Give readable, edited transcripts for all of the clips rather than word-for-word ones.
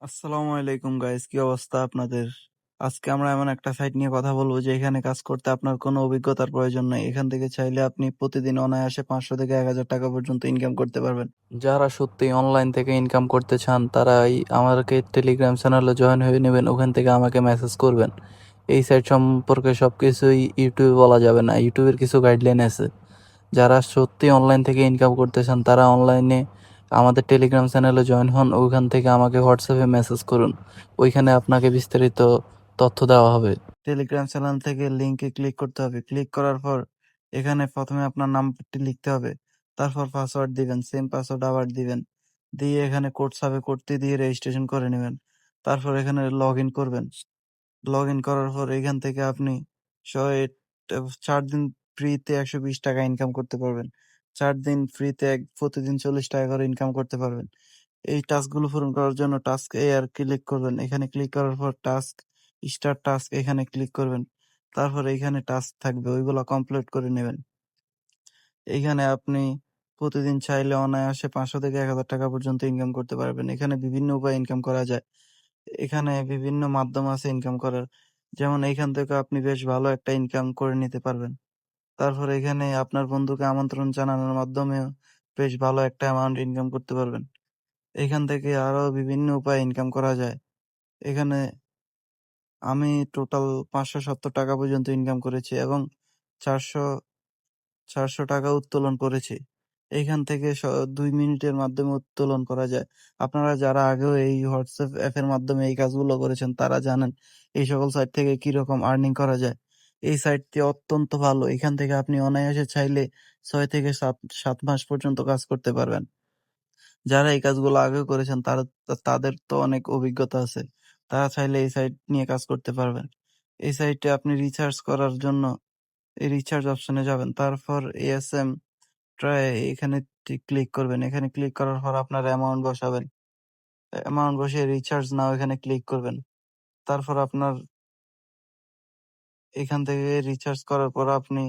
আসসালামু আলাইকুম গাইস, কি অবস্থা আপনাদের? আজকে আমরা এমন একটা সাইট নিয়ে কথা বলবো যে এখানে কাজ করতে আপনার কোনো অভিজ্ঞতার প্রয়োজন নেই। এখান থেকে চাইলে আপনি প্রতিদিন অনায়াসে 500 থেকে 1000 টাকা পর্যন্ত ইনকাম করতে পারবেন। যারা সত্যি অনলাইন থেকে ইনকাম করতে চান তারাই আমাকে টেলিগ্রাম চ্যানেলে জয়েন হয়ে নেবেন, ওখান থেকে আমাকে মেসেজ করবেন। এই সাইট সম্পর্কে সবকিছুই ইউটিউবে বলা যাবে না, ইউটিউবের কিছু গাইডলাইন আছে। যারা সত্যি অনলাইন থেকে ইনকাম করতে চান তারা অনলাইনে আমাদের টেলিগ্রাম চ্যানেলে জয়েন হন, ওইখান থেকে আমাকে হোয়াটসঅ্যাপে মেসেজ করুন। ওইখানে আপনাকে বিস্তারিত তথ্য দেওয়া হবে। টেলিগ্রাম চ্যানেল থেকে লিঙ্কে ক্লিক করতে হবে। ক্লিক করার পর এখানে প্রথমে আপনার নামটি লিখতে হবে, তারপর পাসওয়ার্ড দিবেন, সেম পাসওয়ার্ড আবার দিবেন, দিয়ে এখানে কোড সাবে কোডটি দিয়ে রেজিস্ট্রেশন করে নেবেন। তারপর এখানে লগ ইন করবেন। লগ ইন করার পর এখান থেকে আপনি 4 দিন ফ্রিতে 120 টাকা ইনকাম করতে পারবেন। 4 দিন ফ্রিতে প্রতিদিন 40 টাকা করে ইনকাম করতে পারবেন। এই টাস্কগুলো পূরণ করার জন্য টাস্ক এ আর ক্লিক করবেন। এখানে ক্লিক করার পর টাস্ক স্টার্ট টাস্ক এখানে ক্লিক করবেন। তারপর এখানে টাস্ক থাকবে, ওইগুলো কমপ্লিট করে নেবেন। এইখানে আপনি প্রতিদিন চাইলে অনায়াসে 500 থেকে 1000 টাকা পর্যন্ত ইনকাম করতে পারবেন। এখানে বিভিন্ন উপায়ে ইনকাম করা যায়। এখানে বিভিন্ন মাধ্যম আছে ইনকাম করার। যেমন এইখান থেকে আপনি বেশ ভালো একটা ইনকাম করে নিতে পারবেন। তারপর এখানে আপনার বন্ধুকে আমন্ত্রণ জানানোর মাধ্যমেও বেশ ভালো একটা অ্যামাউন্ট ইনকাম করতে পারবেন। এখান থেকে আরো বিভিন্ন উপায়ে ইনকাম করা যায়। এখানে আমি টোটাল 570 টাকা পর্যন্ত ইনকাম করেছি এবং 400 400 টাকা উত্তোলন করেছি। এইখান থেকে 2 মিনিটের মাধ্যমে উত্তোলন করা যায়। আপনারা যারা আগেও এই হোয়াটসঅ্যাপ অ্যাপের মাধ্যমে এই কাজগুলো করেছেন তারা জানেন এই সকল সাইট থেকে কিরকম আর্নিং করা যায়। এই সাইটটি অত্যন্ত ভালো। এখান থেকে আপনি অনায়াসে চাইলে 6 থেকে 7 মাস পর্যন্ত কাজ করতে পারবেন। যারা এই কাজগুলো আগেও করেছেন তাদের তো অনেক অভিজ্ঞতা আছে। তারা চাইলে এই সাইট নিয়ে কাজ করতে পারবেন। এই সাইটে আপনি রিচার্জ করার জন্য এই রিচার্জ অপশনে যাবেন। তারপর এএসএম ট্রাই এখানে ক্লিক করবেন। এখানে ক্লিক করার পর আপনার অ্যামাউন্ট বসাবেন। অ্যামাউন্ট বসিয়ে রিচার্জ নাও এখানে ক্লিক করবেন। তারপর আপনার এখান থেকে রিচার্জ করার পর আপনি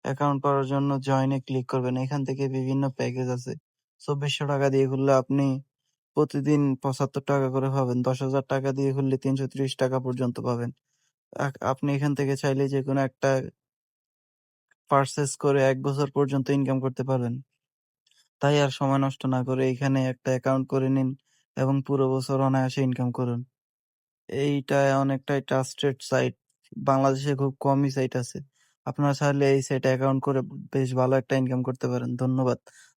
অ্যাকাউন্ট করার জন্য জয়েন এ ক্লিক করবেন। এখান থেকে বিভিন্ন প্যাকেজ আছে। 2400 টাকা দিয়ে খুললে আপনি প্রতিদিন 75 টাকা করে পাবেন। 10,000 টাকা দিয়ে খুললে 330 টাকা পর্যন্ত পাবেন। আপনি এখান থেকে চাইলে যেকোনো একটা পারচেজ করে 1 বছর পর্যন্ত ইনকাম করতে পারবেন। তাই আর সময় নষ্ট না করে এখানে একটা অ্যাকাউন্ট করে নিন এবং পুরো বছর অনায়াসে ইনকাম করুন। এইটা অনেকটাই ট্রাস্টেড সাইট। বাংলাদেশে খুব কমই সাইট আছে। আপনারা চাইলে এই সাইটে অ্যাকাউন্ট করে বেশ ভালো একটা ইনকাম করতে পারেন। ধন্যবাদ।